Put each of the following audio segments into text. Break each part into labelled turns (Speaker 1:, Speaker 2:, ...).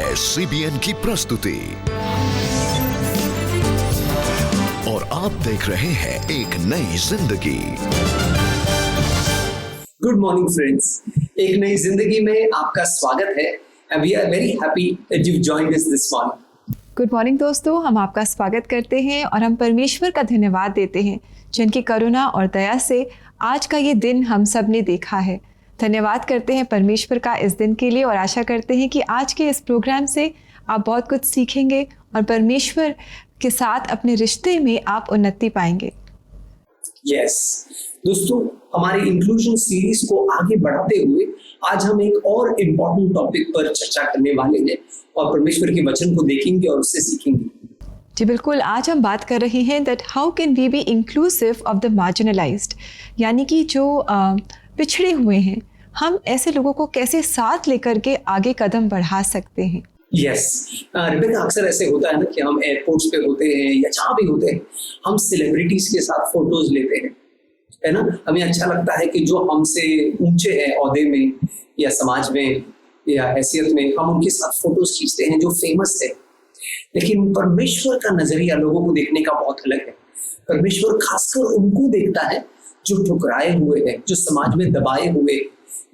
Speaker 1: है CBN की प्रस्तुति और आप देख रहे हैं एक नई जिंदगी।
Speaker 2: गुड मॉर्निंग फ्रेंड्स, एक नई जिंदगी में आपका स्वागत है and we are very happy that you've joined us this morning.
Speaker 3: Good morning दोस्तों, हम आपका स्वागत करते हैं और हम परमेश्वर का धन्यवाद देते हैं जिनकी करुणा और दया से आज का ये दिन हम सब ने देखा है। धन्यवाद करते हैं परमेश्वर का इस दिन के लिए और आशा करते हैं कि आज के इस प्रोग्राम से आप बहुत कुछ सीखेंगे और परमेश्वर के साथ अपने रिश्ते में आप उन्नति पाएंगे।
Speaker 2: Yes. दोस्तों, हमारी इंक्लूजन सीरीज को आगे बढ़ाते हुए आज हम एक और इम्पोर्टेंट टॉपिक पर चर्चा करने वाले हैं और परमेश्वर के वचन को देखेंगे और उससे सीखेंगे।
Speaker 3: जी बिल्कुल, आज हम बात कर रहे हैं that how can we be inclusive of the marginalised, यानी कि जो पिछड़े हुए हैं, हम ऐसे लोगों को कैसे साथ लेकर के आगे कदम बढ़ा सकते हैं।
Speaker 2: यस, रिबेका, अक्सर ऐसे होता है ना कि हम एयरपोर्ट्स पे होते हैं या जहाँ भी होते हैं, हम सेलिब्रिटीज के साथ फोटोज लेते हैं, है ना। हमें अच्छा लगता है कि जो हमसे ऊंचे हैं ओहदे में या समाज में या हैसियत में, हम उनके साथ फोटोज खींचते हैं जो फेमस है। लेकिन परमेश्वर का नजरिया लोगों को देखने का बहुत अलग है। परमेश्वर खासकर उनको देखता है जो ठुकराए हुए हैं, जो समाज में दबाए हुए,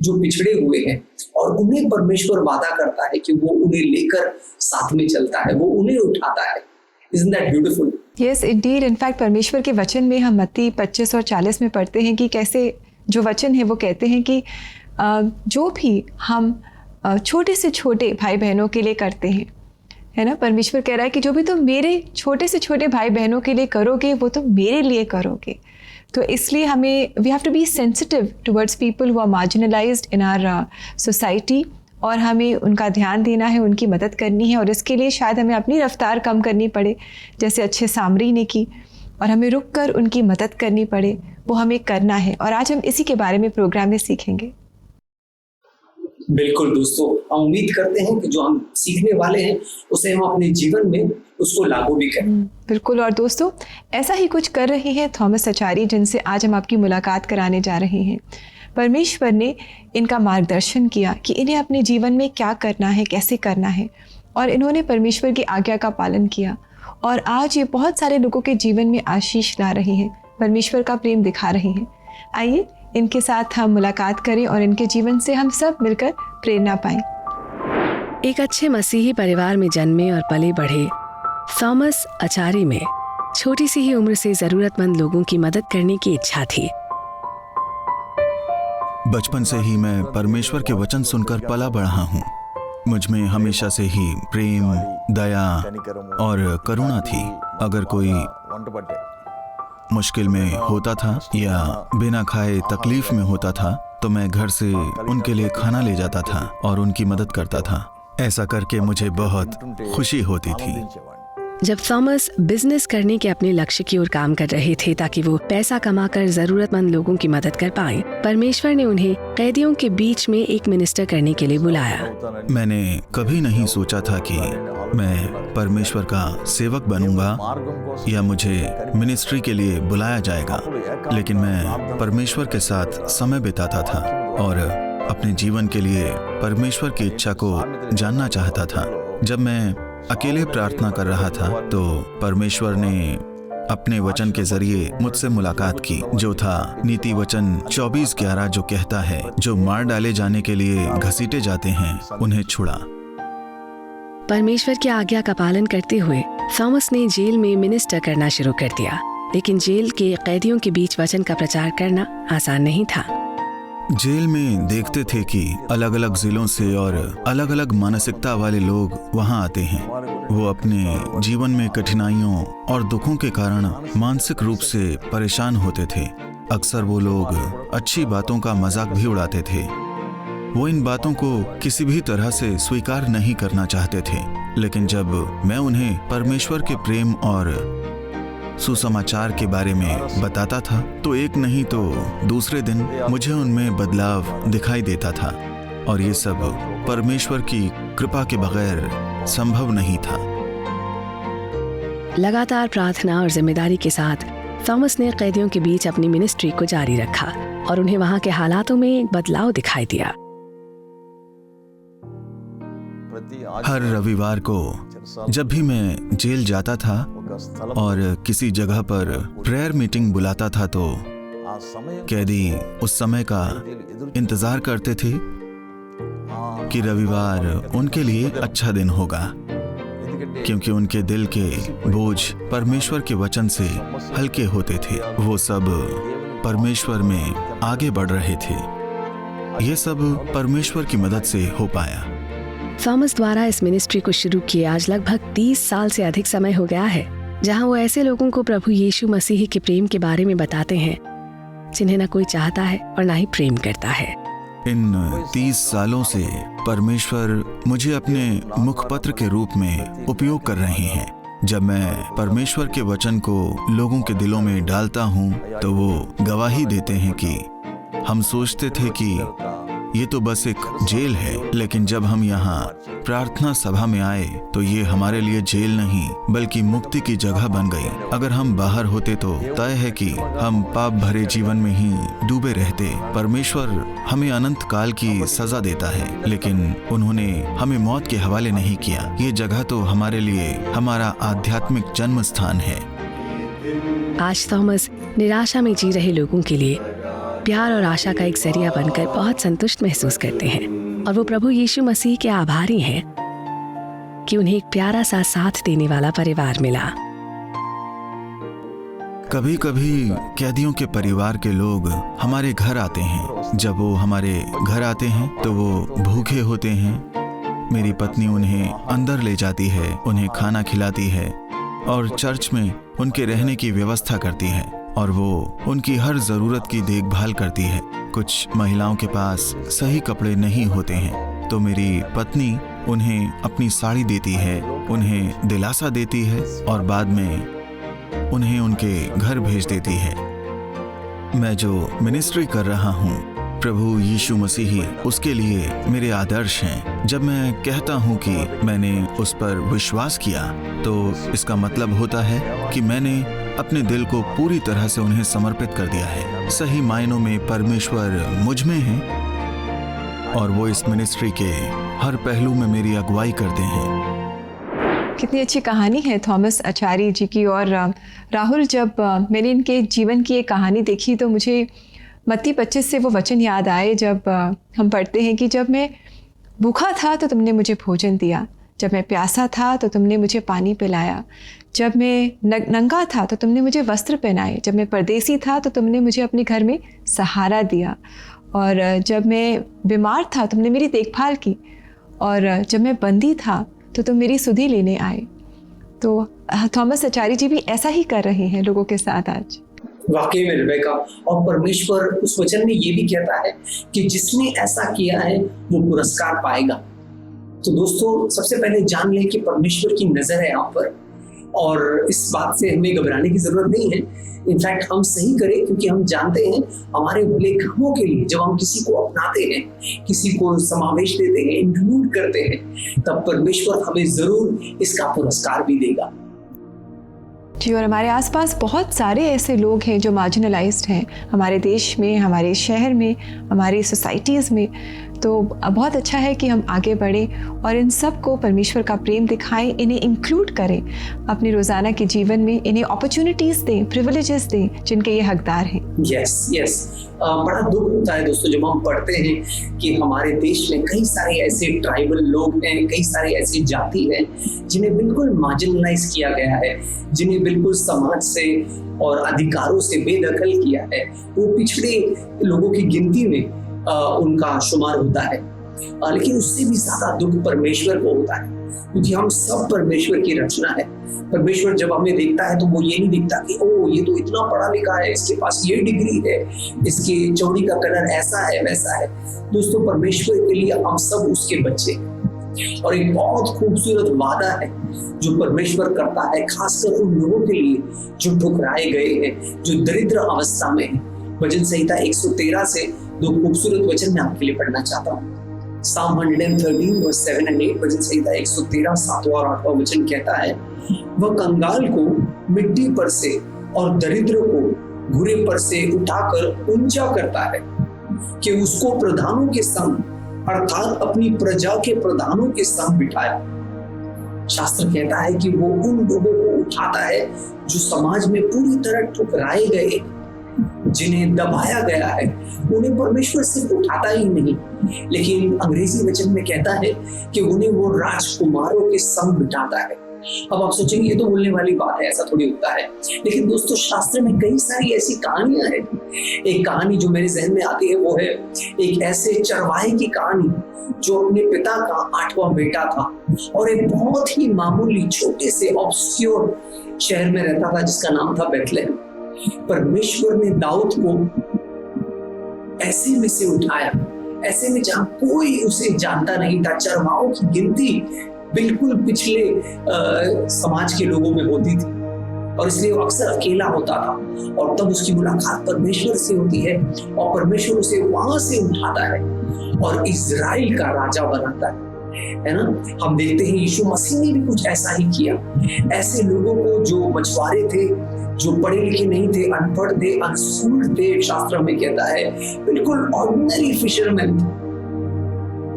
Speaker 2: जो पिछड़े हुए हैं, और उन्हें परमेश्वर वादा करता है कि वो उन्हें लेकर साथ में चलता है, वो उन्हें उठाता है। Isn't that beautiful?
Speaker 3: Yes, indeed. In fact, परमेश्वर के वचन में हम मत्ती 25 और 40 में पढ़ते हैं कि कैसे जो वचन है वो कहते हैं कि जो भी हम छोटे से छोटे भाई बहनों के लिए करते हैं, है ना। परमेश्वर कह रहा है कि जो भी तुम मेरे छोटे से छोटे भाई बहनों के लिए करोगे वो तुम मेरे लिए करोगे। तो इसलिए हमें we have to be sensitive towards people who are marginalised in our society, और हमें उनका ध्यान देना है, उनकी मदद करनी है। और इसके लिए शायद हमें अपनी रफ्तार कम करनी पड़े, जैसे अच्छे सामरी ने की, और हमें रुक कर उनकी मदद करनी पड़े, वो हमें करना है। और आज हम इसी के बारे में प्रोग्राम में सीखेंगे।
Speaker 2: बिल्कुल दोस्तों, हम उम्मीद करते हैं कि जो हम सीखने वाले हैं उसे हम अपने जीवन में उसको लागू भी करें।
Speaker 3: बिल्कुल। और दोस्तों, ऐसा ही कुछ कर रहे हैं थॉमस आचार्य, जिनसे आज हम आपकी मुलाकात कराने जा रहे हैं। परमेश्वर ने इनका मार्गदर्शन किया कि इन्हें अपने जीवन में क्या करना है, कैसे करना है, और इन्होंने परमेश्वर की आज्ञा का पालन किया और आज ये बहुत सारे लोगों के जीवन में आशीष ला रहे हैं, परमेश्वर का प्रेम दिखा रहे हैं। आइए इनके साथ हम मुलाकात करें और इनके जीवन से हम सब मिलकर प्रेरणा पाएं।
Speaker 4: एक अच्छे मसीही परिवार में जन्मे और पले बढ़े थॉमस आचार्य में छोटी सी ही उम्र से जरूरतमंद लोगों की मदद करने की इच्छा थी।
Speaker 5: बचपन से ही मैं परमेश्वर के वचन सुनकर पला बढ़ा हूँ। मुझ में हमेशा से ही प्रेम, दया और करुणा थी। अगर कोई मुश्किल में होता था या बिना खाए तकलीफ में होता था तो मैं घर से उनके लिए खाना ले जाता था और उनकी मदद करता था। ऐसा करके मुझे बहुत खुशी होती थी।
Speaker 4: जब थॉमस बिजनेस करने के अपने लक्ष्य की ओर काम कर रहे थे ताकि वो पैसा कमाकर जरूरतमंद लोगों की मदद कर पाए, परमेश्वर ने उन्हें कैदियों के बीच में एक मिनिस्टर करने के लिए बुलाया।
Speaker 5: मैंने कभी नहीं सोचा था कि मैं परमेश्वर का सेवक बनूंगा या मुझे मिनिस्ट्री के लिए बुलाया जाएगा, लेकिन मैं परमेश्वर के साथ समय बिताता था और अपने जीवन के लिए परमेश्वर की इच्छा को जानना चाहता था। जब मैं अकेले प्रार्थना कर रहा था तो परमेश्वर ने अपने वचन के जरिए मुझसे मुलाकात की, जो था नीति वचन 24:11, जो कहता है, जो मार डाले जाने के लिए घसीटे जाते हैं उन्हें छुड़ा।
Speaker 4: परमेश्वर की आज्ञा का पालन करते हुए थॉमस ने जेल में मिनिस्टर करना शुरू कर दिया, लेकिन जेल के कैदियों के बीच वचन का प्रचार करना आसान नहीं था।
Speaker 5: जेल में देखते थे कि अलग अलग जिलों से और अलग अलग मानसिकता वाले लोग वहां आते हैं। वो अपने जीवन में कठिनाइयों और दुखों के कारण मानसिक रूप से परेशान होते थे। अक्सर वो लोग अच्छी बातों का मजाक भी उड़ाते थे। वो इन बातों को किसी भी तरह से स्वीकार नहीं करना चाहते थे, लेकिन जब मैं उन्हें परमेश्वर के प्रेम और सुसमाचार के बारे में बताता था तो एक नहीं तो दूसरे दिन मुझे उनमें बदलाव दिखाई देता था, और ये सब परमेश्वर की कृपा के बगैर संभव नहीं था।
Speaker 4: लगातार प्रार्थना और जिम्मेदारी के साथ थॉमस ने कैदियों के बीच अपनी मिनिस्ट्री को जारी रखा और उन्हें वहां के हालातों में एक बदलाव दिखाई दिया।
Speaker 5: हर रविवार को जब भी मैं जेल जाता था और किसी जगह पर प्रेयर मीटिंग बुलाता था तो कैदी उस समय का इंतजार करते थे कि रविवार उनके लिए अच्छा दिन होगा, क्योंकि उनके दिल के बोझ परमेश्वर के वचन से हल्के होते थे। वो सब परमेश्वर में आगे बढ़ रहे थे। ये सब परमेश्वर की मदद से हो पाया।
Speaker 4: थॉमस द्वारा इस मिनिस्ट्री को शुरू किए आज लगभग 30 साल से अधिक समय हो गया है, जहां वो ऐसे लोगों को प्रभु यीशु मसीह के प्रेम के बारे में बताते हैं जिन्हें न कोई चाहता है और न ही प्रेम करता है।
Speaker 5: इन 30 सालों से परमेश्वर मुझे अपने मुखपत्र के रूप में उपयोग कर रहे हैं। जब मैं परमेश्वर के वचन को लोगों के दिलों में डालता हूँ तो वो गवाही देते हैं कि हम सोचते थे कि ये तो बस एक जेल है, लेकिन जब हम यहाँ प्रार्थना सभा में आए तो ये हमारे लिए जेल नहीं बल्कि मुक्ति की जगह बन गई। अगर हम बाहर होते तो तय है कि हम पाप भरे जीवन में ही डूबे रहते। परमेश्वर हमें अनंत काल की सजा देता है, लेकिन उन्होंने हमें मौत के हवाले नहीं किया। ये जगह तो हमारे लिए हमारा आध्यात्मिक जन्म स्थान है।
Speaker 4: आज थॉमस निराशा में जी रहे लोगों के लिए प्यार और आशा का एक जरिया बनकर बहुत संतुष्ट महसूस करते हैं, और वो प्रभु यीशु मसीह के आभारी हैं कि उन्हें एक प्यारा सा साथ देने वाला परिवार मिला।
Speaker 5: कभी कभी कैदियों के परिवार के लोग हमारे घर आते हैं। जब वो हमारे घर आते हैं तो वो भूखे होते हैं। मेरी पत्नी उन्हें अंदर ले जाती है, उन्हें खाना खिलाती है और चर्च में उनके रहने की व्यवस्था करती है, और वो उनकी हर जरूरत की देखभाल करती है। कुछ महिलाओं के पास सही कपड़े नहीं होते हैं तो मेरी पत्नी उन्हें अपनी साड़ी देती है, उन्हें दिलासा देती है और बाद में उन्हें उनके घर भेज देती है। मैं जो मिनिस्ट्री कर रहा हूँ, प्रभु यीशु मसीह उसके लिए मेरे आदर्श हैं। जब मैं कहता हूँ कि मैंने उस पर विश्वास किया तो इसका मतलब होता है कि मैंने अपने दिल को पूरी तरह से उन्हें समर्पित कर दिया है। सही मायनों में परमेश्वर मुझ में है और वो इस मिनिस्ट्री के हर पहलू में मेरी अगुवाई करते हैं।
Speaker 3: कितनी अच्छी कहानी है थॉमस आचार्य जी की। और राहुल, जब मैंने इनके जीवन की एक कहानी देखी तो मुझे मत्ती 25 से वो वचन याद आए जब हम पढ़ते हैं कि जब मैं भूखा था तो तुमने मुझे भोजन दिया, जब मैं प्यासा था तो तुमने मुझे पानी पिलाया, जब मैं नंगा था तो तुमने मुझे वस्त्र पहनाए, जब मैं परदेसी था तो तुमने मुझे अपने घर में सहारा दिया, और जब मैं बीमार था तुमने मेरी देखभाल की, और जब मैं बंदी था तो तुम मेरी सुधि लेने आए। तो थॉमस आचार्य जी भी ऐसा ही कर रहे हैं लोगों के साथ आज।
Speaker 2: वाकई में रिबेका, और परमेश्वर उस वचन में ये भी कहता है कि जिसने ऐसा किया है वो पुरस्कार पाएगा। तो दोस्तों, सबसे पहले जान लें कि परमेश्वर की नजर है आप पर, और इस बात से हमें घबराने की जरूरत नहीं है। इनफैक्ट हम सही करें, क्योंकि हम जानते हैं हमारे भले कामों के लिए जब हम किसी को अपनाते हैं, किसी को समावेश देते हैं, इंक्लूड करते हैं, तब परमेश्वर हमें जरूर इसका पुरस्कार भी देगा।
Speaker 3: जी, और हमारे आसपास बहुत सारे ऐसे लोग हैं जो मार्जिनलाइज्ड हैं हमारे देश में, हमारे शहर में, हमारी सोसाइटीज़ में। तो बहुत अच्छा है कि हम आगे बढ़ें और इन सब को परमेश्वर का प्रेम दिखाएं, इन्हें इंक्लूड करें अपने रोज़ाना के जीवन में, इन्हें अपॉर्चुनिटीज़ दें, प्रिविलेजेस दें जिनके ये हकदार हैं।
Speaker 2: यस, बड़ा दुख होता है दोस्तों जब हम पढ़ते हैं कि हमारे देश में कई सारे ऐसे ट्राइबल लोग हैं, कई सारे ऐसी जाति हैं जिन्हें बिल्कुल मार्जिनलाइज किया गया है, जिन्हें बिल्कुल समाज से और अधिकारों से बेदखल किया है। वो पिछड़े लोगों की गिनती में उनका शुमार होता है। लेकिन उससे भी ज्यादा दुख परमेश्वर को होता है, क्योंकि हम सब परमेश्वर की रचना है। परमेश्वर जब हमें देखता है तो वो ये नहीं देखता कि ओ ये तो इतना पढ़ा लिखा है, इसके पास ये डिग्री है, इसकी चौड़ी का कलर ऐसा है वैसा है। दोस्तों, परमेश्वर के लिए हम सब उसके बच्चे हैं, और एक बहुत खूबसूरत वादा है जो परमेश्वर करता है खासकर उन लोगों के लिए जो ठुकराए गए हैं, जो दरिद्र अवस्था में है। भजन संहिता 113 से दो खूबसूरत वचन मैं आपके लिए पढ़ना चाहता हूँ। Psalm 113 verse 7 and 8, भजन संहिता 113 7वां और 8वां वचन कहता है, वह कंगाल को मिट्टी पर से और दरिद्र को घुरे पर से उठाकर ऊंचा करता है, कि उसको प्रधानों के संग अर्थात अपनी प्रजा के प्रधानों के संग बिठाया। शास्त्र कहता है कि वो उन लोगों को उठाता है जो समाज में पूरी तरह ठुकराए गए, जिन्हें दबाया गया है। उन्हें परमेश्वर सिर्फ उठाता ही नहीं, लेकिन अंग्रेजी वचन में कहता है कि उन्हें वो राजकुमारों के संग बिठाता है। अब आप सोचेंगे ये तो बोलने वाली बात है, ऐसा थोड़ी होता है। लेकिन दोस्तों, शास्त्र में कई सारी ऐसी कहानियां हैं। एक कहानी जो मेरे जहन में आती है वो है एक ऐसे चरवाहे की कहानी जो अपने पिता का 8वां बेटा था और एक बहुत ही मामूली छोटे से ऑब्स्क्योर शहर में रहता था जिसका नाम था बेथलेहम। परमेश्वर ने दाऊद को ऐसे में से उठाया, ऐसे में जहां कोई उसे जानता नहीं था। चरवाहों की गिनती बिल्कुल पिछले समाज के लोगों में होती थी और इसलिए वो अक्सर अकेला होता था, और तब उसकी मुलाकात परमेश्वर से होती है और परमेश्वर उसे वहां से उठाता है और इजराइल का राजा बनाता है ना। हम देखते हैं यीशु मसीह ने भी कुछ ऐसा ही किया। ऐसे लोगों को जो मछुआरे थे, जो पढ़े लिखे नहीं थे, अनपढ़ थे, अनस्कूल्ड थे, शास्त्र में कहता है बिल्कुल ऑर्डिनरी फिशरमैन,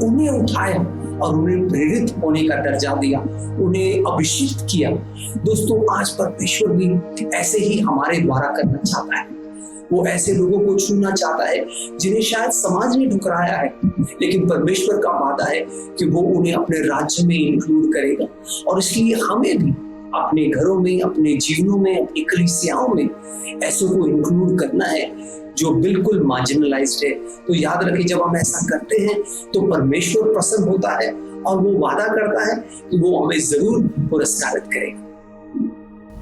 Speaker 2: उन्हें उठाया और उन्हें प्रेरित होने का दर्जा दिया, उन्हें अभिषिक्त किया। दोस्तों, आज परमेश्वर भी ऐसे ही हमारे द्वारा करना चाहता है। वो ऐसे लोगों को छूना चाहता है जिन्हें शायद समाज ने ठुकराया है, लेकिन परमेश्वर का वादा है कि वो उन्हें अपने राज्य में इंक्लूड करेगा। और इसलिए हमें भी अपने घरों में, अपने जीवनों में, अपनी कलीसियाओं में ऐसों को इंक्लूड करना है जो बिल्कुल मार्जिनलाइज्ड है। तो याद रखिए, जब हम ऐसा करते हैं तो परमेश्वर प्रसन्न होता है और वो वादा करता है कि वो हमें जरूर पुरस्कारित करेगा।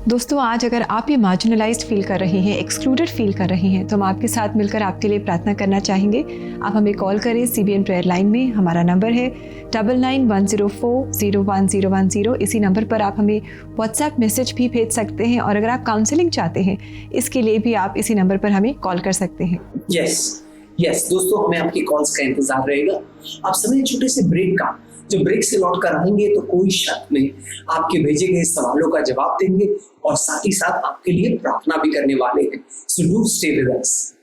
Speaker 3: दोस्तों, आज अगर आप ये मार्जिनलाइज्ड फील कर रहे हैं, एक्सक्लूडेड फील कर रहे हैं, तो हम आपके साथ मिलकर आपके लिए प्रार्थना करना चाहेंगे। आप हमें कॉल करें CBN प्रेयर लाइन में। हमारा नंबर है 9910401010। इसी नंबर पर आप हमें व्हाट्सएप मैसेज भी भेज सकते हैं, और अगर आप काउंसलिंग चाहते हैं इसके लिए भी आप इसी नंबर पर हमें कॉल कर सकते हैं।
Speaker 2: यस दोस्तों, हमें आपकी कॉल्स का इंतजार रहेगा। आप समय छोटे से ब्रेक का, जब ब्रेक से लौट कर आएंगे तो कोई शक में आपके भेजे गए सवालों का जवाब देंगे और साथ ही साथ आपके लिए प्रार्थना भी करने वाले हैं। So do stay with us.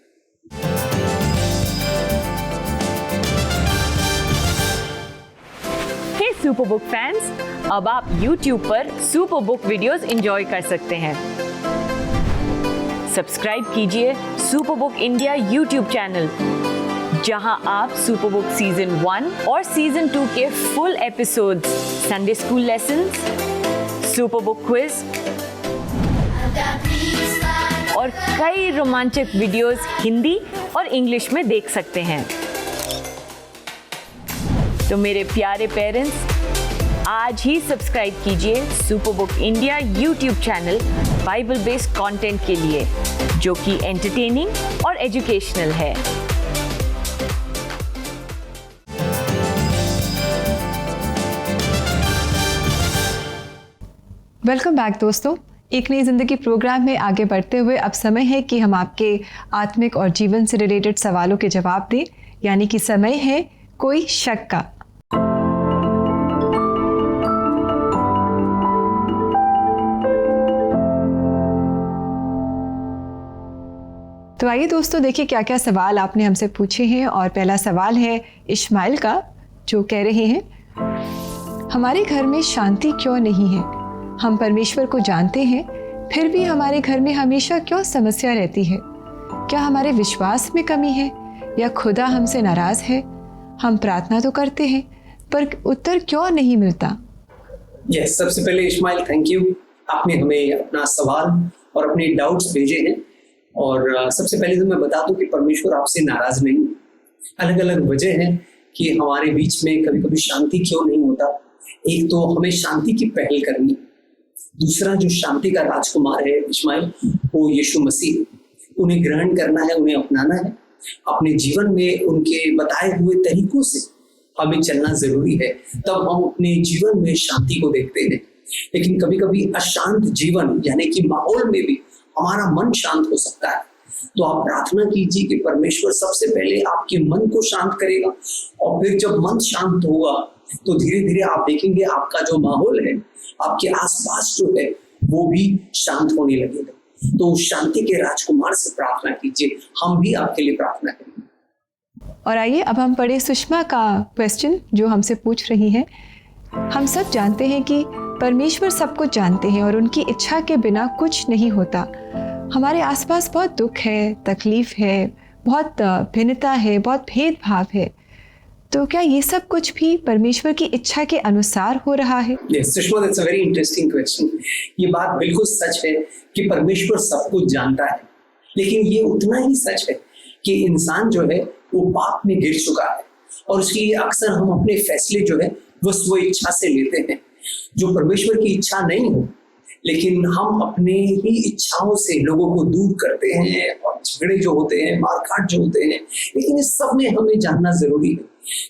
Speaker 6: Hey Superbook fans, अब आप YouTube पर सुपरबुक वीडियोस एंजॉय कर सकते हैं। सब्सक्राइब कीजिए सुपरबुक इंडिया YouTube चैनल, जहां आप सुपरबुक सीजन 1 और सीजन 2 के full episodes, Sunday school lessons, Superbook quiz और कई रोमांचक वीडियोस हिंदी और इंग्लिश में देख सकते हैं। तो मेरे प्यारे पेरेंट्स, आज ही सब्सक्राइब कीजिए Superbook India YouTube channel Bible based content के लिए, जो कि एंटरटेनिंग और एजुकेशनल है।
Speaker 3: वेलकम बैक दोस्तों। एक नई जिंदगी प्रोग्राम में आगे बढ़ते हुए अब समय है कि हम आपके आत्मिक और जीवन से रिलेटेड सवालों के जवाब दें, यानी कि समय है कोई शक का। तो आइए दोस्तों, देखिए क्या क्या सवाल आपने हमसे पूछे हैं। और पहला सवाल है इस्माइल का, जो कह रहे हैं, हमारे घर में शांति क्यों नहीं है? हम परमेश्वर को जानते हैं, फिर भी हमारे घर में हमेशा क्यों समस्या रहती है? क्या हमारे विश्वास में कमी है या खुदा हमसे नाराज है? हम प्रार्थना तो करते हैं पर उत्तर क्यों नहीं मिलता?
Speaker 2: यस, सबसे पहले इस्माइल, थैंक यू। आपने हमें अपना सवाल और अपने डाउट्स भेजे हैं। और सबसे पहले तो मैं बता दूं कि परमेश्वर आपसे नाराज नहीं है। अलग अलग वजह है कि हमारे बीच में कभी कभी शांति क्यों नहीं होता। एक तो हमें शांति की पहल करनी, दूसरा जो शांति का राजकुमार है इस्माइल, वो यीशु मसीह। उन्हें ग्रहण करना है, उन्हें अपनाना है, अपने जीवन में उनके बताए हुए तरीकों से हमें चलना जरूरी है। तब हम अपने जीवन में शांति को देखते हैं। लेकिन कभी कभी अशांत जीवन यानी कि माहौल में भी हमारा मन शांत हो सकता है। तो आप प्रार्थना कीजिए कि परमेश्वर सबसे पहले आपके मन को शांत करेगा, और फिर जब मन शांत होगा तो धीरे धीरे आप देखेंगे आपका जो माहौल है, आपके आसपास जो है, वो भी शांत होने लगेगा। तो शांति के राजकुमार से प्रार्थना कीजिए। हम भी आपके लिए प्रार्थना करेंगे।
Speaker 3: और आइए अब हम पढ़े सुषमा का क्वेश्चन जो हमसे पूछ रही हैं। हम सब जानते हैं कि परमेश्वर सब कुछ जानते हैं और उनकी इच्छा के बिना कुछ नहीं होता। हमारे आसपास बहुत दुख है, तकलीफ है, बहुत भिन्नता है, बहुत भेदभाव है। तो क्या ये सब कुछ भी परमेश्वर की इच्छा के अनुसार हो रहा है?
Speaker 2: Yes, Sushma, that's a very interesting question. ये बात बिल्कुल सच है कि परमेश्वर सब कुछ जानता है, लेकिन ये उतना ही सच है कि इंसान जो है वो पाप में गिर चुका है और इसलिए अक्सर हम अपने फैसले जो है वो स्व इच्छा से लेते हैं, जो परमेश्वर की इच्छा नहीं हो, लेकिन हम अपने ही इच्छाओं से लोगों को दूर करते हैं और झगड़े जो होते हैं, मारकाट जो होते हैं। लेकिन इस सब में हमें जानना जरूरी है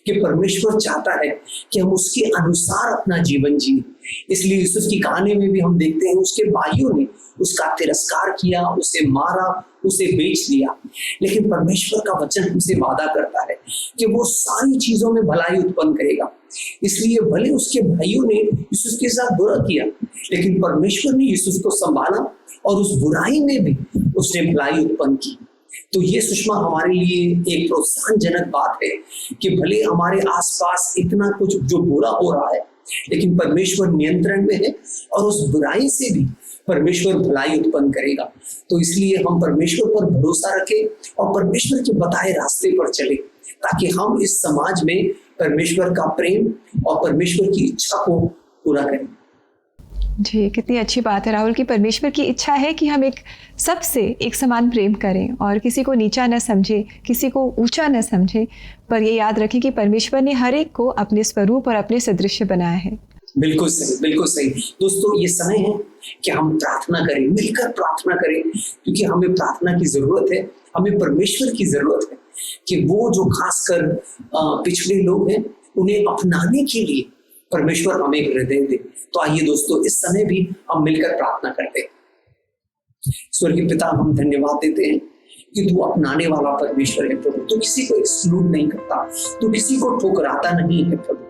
Speaker 2: कि परमेश्वर चाहता है कि हम उसके अनुसार अपना जीवन जिए। इसलिए यूसुफ की कहानी में भी हम देखते हैं उसके भाइयों ने उसका तिरस्कार किया, उसे मारा, उसे बेच दिया, लेकिन परमेश्वर का वचन हमसे वादा करता है कि वो सारी चीजों में भलाई उत्पन्न करेगा। इसलिए भले उसके भाइयों ने यूसुफ के साथ बुरा किया, लेकिन परमेश्वर ने यूसुफ को संभाला और उस बुराई में भी उसने भलाई उत्पन्न की। तो ये सुषमा हमारे लिए एक प्रोत्साहनजनक बात है कि भले हमारे आसपास इतना कुछ जो बुरा हो रहा है, लेकिन परमेश्वर नियंत्रण में है और उस बुराई से भी परमेश्वर भलाई उत्पन्न करेगा। तो इसलिए हम परमेश्वर पर भरोसा रखें और परमेश्वर के बताए रास्ते पर चले, ताकि हम इस समाज में परमेश्वर का प्रेम और परमेश्वर की इच्छा को पूरा करें।
Speaker 3: जी, कितनी अच्छी बात है राहुल कि परमेश्वर की इच्छा है कि हम सबसे एक समान प्रेम करें और किसी को नीचा न समझे, किसी को ऊंचा न समझे, पर ये याद रखें कि परमेश्वर ने हर एक को अपने स्वरूप और अपने सदृश्य बनाया है।
Speaker 2: बिल्कुल सही, बिल्कुल सही। दोस्तों, ये समय है कि हम प्रार्थना करें, मिलकर प्रार्थना करें, क्योंकि हमें प्रार्थना की जरूरत है, हमें परमेश्वर की जरूरत है कि वो जो खासकर पिछड़े लोग हैं उन्हें अपनाने के लिए परमेश्वर हमें हृदय दे। तो आइए दोस्तों, इस समय भी हम मिलकर प्रार्थना करते हैं। स्वर्गीय पिता, हम धन्यवाद देते हैं कि तू अपनाने वाला परमेश्वर है प्रभु। तू किसी को एक्सक्लूड नहीं करता, तू किसी को ठुकराता नहीं है प्रभु।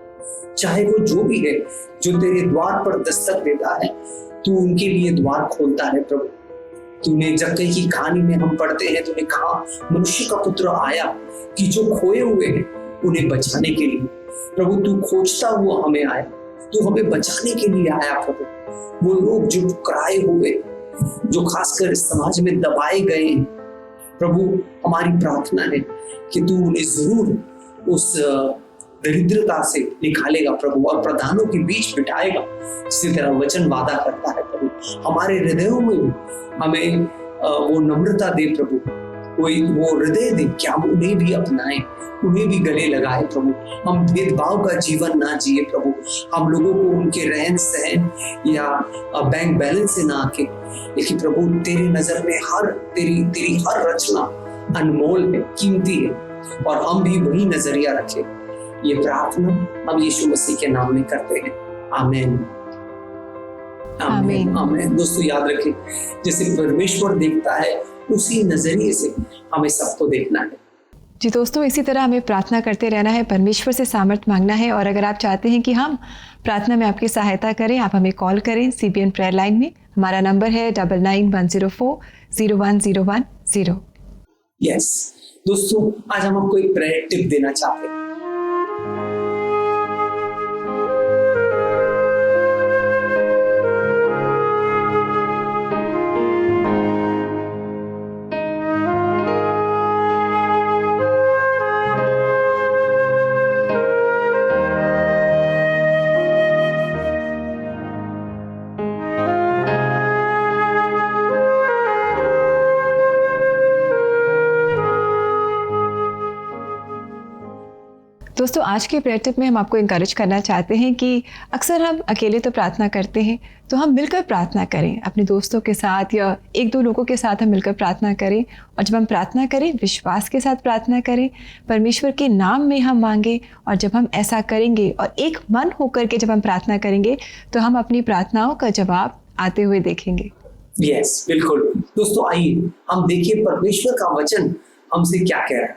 Speaker 2: चाहे वो जो भी है जो तेरे द्वार पर दस्तक देता है, तू उनके लिए द्वार खोलता है प्रभु। तूने जक्कई की कहानी में हम पढ़ते हैं, तूने कहा मनुष्य का पुत्र आया कि जो खोए हुए हैं उन्हें बचाने के लिए। प्रभु, तू खोजता हुआ हमें आया, तू हमें बचाने के लिए आया प्रभु। वो लोग जो ठुकराए हुए, जो खासकर इस समाज में दबाए गए हैं प्रभु, हमारी प्रार्थना है कि तू उन्हें जरूर उस दरिद्रता से निकालेगा प्रभु और प्रधानों के बीच बिठाएगा, जिस तरह वचन वादा करता है प्रभु। हमारे हृदयों में भी हमें वो नम्रता दे प्रभु, वो हृदय दे कि हम उन्हें भी अपनाएं, उन्हें भी गले लगाए प्रभु। हम भेदभाव का जीवन ना जिए प्रभु, हम लोगों को उनके रहन सहन या बैंक बैलेंस से ना आके, लेकिन प्रभु तेरे नजर में तेरी हर रचना अनमोल है, कीमती है, और हम भी वही नजरिया रखें। ये प्रार्थना हम यीशु मसीह के नाम में करते हैं, आमीन, आमीन, आमीन। दोस्तों, याद रखें, जैसे परमेश्वर देखता है उसी नजरिए से हमें सबको देखना है।
Speaker 3: जी दोस्तों, इसी तरह हमें प्रार्थना करते रहना है, परमेश्वर से सामर्थ्य मांगना है। और अगर आप चाहते हैं कि हम प्रार्थना में आपकी सहायता करें, आप हमें कॉल करें CBN प्रेयर लाइन में। हमारा नंबर है 9910401010।
Speaker 2: यस दोस्तों, आज हम आपको एक प्रेयर टिप देना चाहते हैं।
Speaker 3: दोस्तों, आज के प्रेयर टिप में हम आपको इंकरेज करना चाहते हैं कि अक्सर हम अकेले तो प्रार्थना करते हैं, तो हम मिलकर प्रार्थना करें, अपने दोस्तों के साथ या एक दो लोगों के साथ हम मिलकर प्रार्थना करें। और जब हम प्रार्थना करें, विश्वास के साथ प्रार्थना करें, परमेश्वर के नाम में हम मांगें। और जब हम ऐसा करेंगे और एक मन होकर के जब हम प्रार्थना करेंगे, तो हम अपनी प्रार्थनाओं का जवाब आते हुए देखेंगे।
Speaker 2: यस, बिल्कुल। दोस्तों, आइए हम देखिए परमेश्वर का वचन हमसे क्या कह रहा है।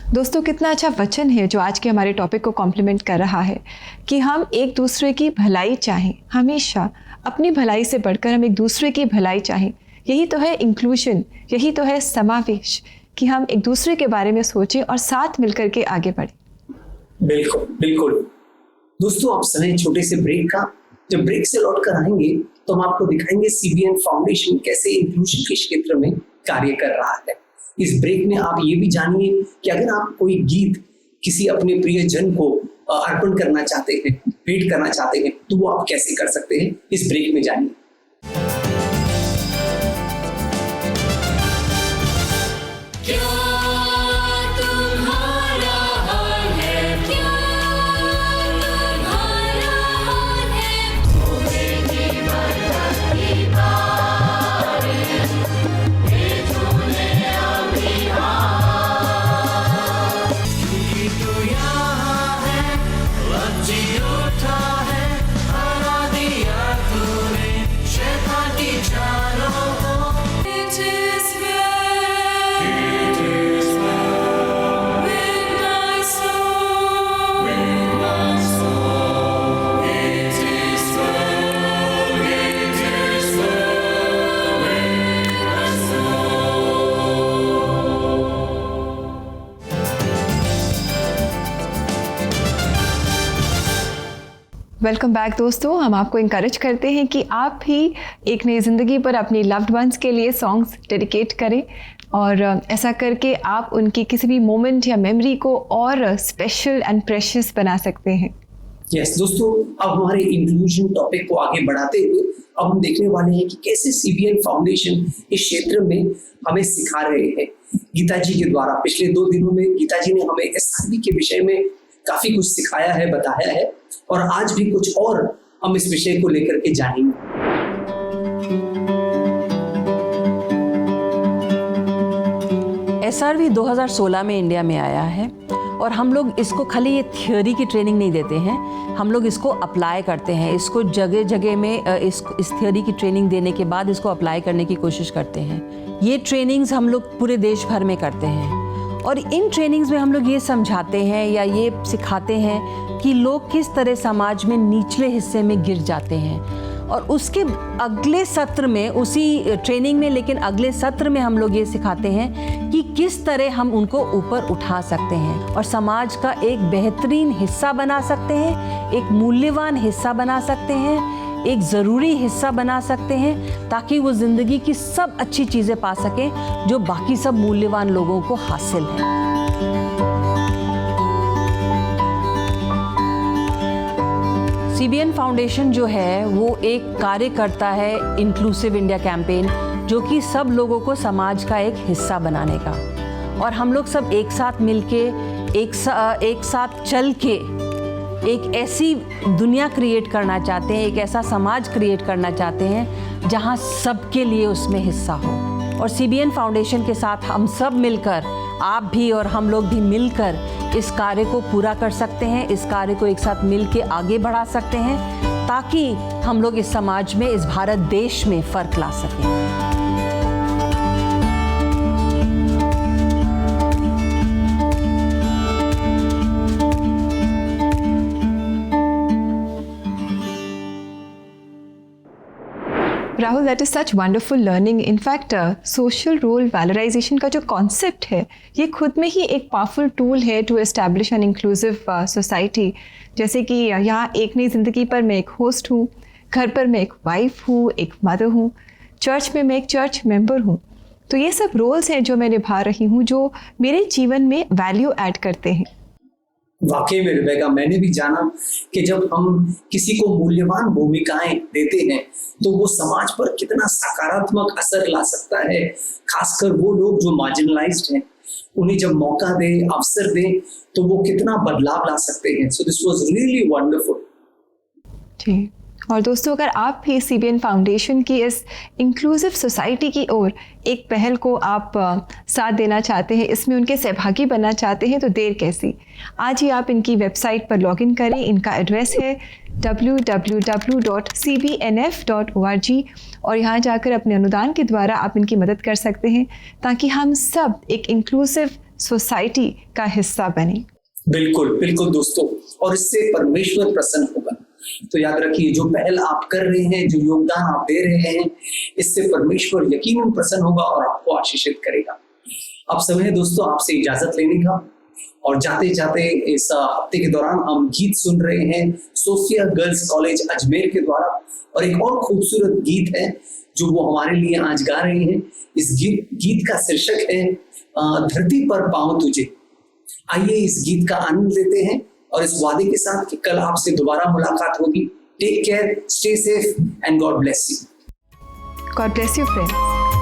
Speaker 3: दोस्तों, कितना अच्छा वचन है जो आज के हमारे टॉपिक को कॉम्प्लीमेंट कर रहा है कि हम एक दूसरे की भलाई चाहें। हमेशा अपनी भलाई से बढ़कर हम एक दूसरे की भलाई चाहें। यही तो है इंक्लूजन, यही तो है समावेश, कि हम एक दूसरे के बारे में सोचें और साथ मिलकर के आगे बढ़ें।
Speaker 2: बिल्कुल बिल्कुल। दोस्तों, आप समय छोटे से ब्रेक का। जब ब्रेक से लौट कर आएंगे तो हम आपको दिखाएंगे CBN फाउंडेशन कैसे इंक्लूजन के क्षेत्र में कार्य कर रहा है। इस ब्रेक में आप ये भी जानिए कि अगर आप कोई गीत किसी अपने प्रियजन को अर्पण करना चाहते हैं, भेंट करना चाहते हैं, तो वो आप कैसे कर सकते हैं, इस ब्रेक में जानिए।
Speaker 3: वेलकम बैक दोस्तों। हम आपको इंकरेज करते हैं कि आप भी एक नई ज़िंदगी पर अपनी लव्ड वंस के लिए सॉन्ग्स डेडिकेट करें और ऐसा करके आप उनकी किसी भी मोमेंट या मेमोरी को और स्पेशल एंड प्रेशियस बना सकते हैं।
Speaker 2: यस दोस्तों, अब हमारे इंक्लूजन टॉपिक को आगे बढ़ाते हुए अब हम देखने वाले हैं कि कैसे CBN फाउंडेशन इस क्षेत्र में हमें सिखा रहे हैं। गीता जी के द्वारा पिछले 2 दिनों में गीता जी ने हमें SRV के विषय में काफी कुछ सिखाया है, बताया है, और आज भी कुछ और हम इस विषय को लेकर के जानेंगे।
Speaker 7: SRV 2016 में इंडिया में आया है और हम लोग इसको खाली ये थियोरी की ट्रेनिंग नहीं देते हैं, हम लोग इसको अप्लाई करते हैं। इसको जगह जगह में इस थियोरी की ट्रेनिंग देने के बाद इसको अप्लाई करने की कोशिश करते हैं। ये ट्रेनिंग्स हम लोग पूरे देश भर में करते हैं और इन ट्रेनिंग्स में हम लोग ये समझाते हैं या ये सिखाते हैं कि लोग किस तरह समाज में निचले हिस्से में गिर जाते हैं। और उसके अगले सत्र में, उसी ट्रेनिंग में लेकिन अगले सत्र में हम लोग ये सिखाते हैं कि किस तरह हम उनको ऊपर उठा सकते हैं और समाज का एक बेहतरीन हिस्सा बना सकते हैं, एक मूल्यवान हिस्सा बना सकते हैं, एक ज़रूरी हिस्सा बना सकते हैं, ताकि वो ज़िंदगी की सब अच्छी चीज़ें पा सकें जो बाकी सब मूल्यवान लोगों को हासिल है। CBN फाउंडेशन जो है वो एक कार्य करता है इंक्लूसिव इंडिया कैंपेन, जो कि सब लोगों को समाज का एक हिस्सा बनाने का, और हम लोग सब एक साथ मिलके एक साथ चल के एक ऐसी दुनिया क्रिएट करना चाहते हैं, एक ऐसा समाज क्रिएट करना चाहते हैं जहां सबके लिए उसमें हिस्सा हो। और CBN फाउंडेशन के साथ हम सब मिलकर, आप भी और हम लोग भी मिलकर इस कार्य को पूरा कर सकते हैं, इस कार्य को एक साथ मिल के आगे बढ़ा सकते हैं, ताकि हम लोग इस समाज में, इस भारत देश में फ़र्क ला सकें।
Speaker 3: Rahul, that is such wonderful learning. In fact social role valorization का जो कॉन्सेप्ट है, ये खुद में ही एक पावरफुल टूल है to establish an inclusive society. जैसे कि यहाँ एक नई ज़िंदगी पर मैं एक होस्ट हूँ, घर पर मैं एक वाइफ हूँ, एक मदर हूँ, चर्च में मैं एक चर्च मेंबर हूँ। तो ये सब रोल्स हैं जो मैं निभा रही हूँ, जो मेरे जीवन में वैल्यू ऐड करते हैं।
Speaker 2: वाकई में रिबेका, मैंने भी जाना कि जब हम किसी को मूल्यवान भूमिकाएं देते हैं तो वो समाज पर कितना सकारात्मक असर ला सकता है। खासकर वो लोग जो मार्जिनलाइज्ड हैं, उन्हें जब मौका दें, अवसर दें, तो वो कितना बदलाव ला सकते हैं। So this was really wonderful.
Speaker 3: जी, और दोस्तों, अगर आप भी CBN फाउंडेशन की इस इंक्लूसिव सोसाइटी की ओर एक पहल को आप साथ देना चाहते हैं, इसमें उनके सहभागी बनना चाहते हैं, तो देर कैसी। आज ही आप इनकी वेबसाइट पर लॉगिन करें। इनका एड्रेस है www.cbnf.org और यहाँ जाकर अपने अनुदान के द्वारा आप इनकी मदद कर सकते हैं, ताकि हम सब एक इंक्लूसिव सोसाइटी का हिस्सा बने।
Speaker 2: बिल्कुल बिल्कुल दोस्तों, और इससे परमेश्वर प्रसन्न होगा। तो याद रखिए, जो पहल आप कर रहे हैं, जो योगदान आप दे रहे हैं, इससे परमेश्वर यकीनन प्रसन्न होगा और आपको आशीषित करेगा। अब समय है दोस्तों आपसे इजाजत लेने का, और जाते जाते इस हफ्ते के दौरान हम गीत सुन रहे हैं सोफिया गर्ल्स कॉलेज अजमेर के द्वारा, और एक और खूबसूरत गीत है जो वो हमारे लिए आज गा रहे हैं। इस गीत का शीर्षक है धरती पर पाऊं तुझे। आइए इस गीत का आनंद लेते हैं, और इस वादे के साथ कि कल आपसे दोबारा मुलाकात होगी। Take care, stay safe and God bless you.
Speaker 3: God bless you friends.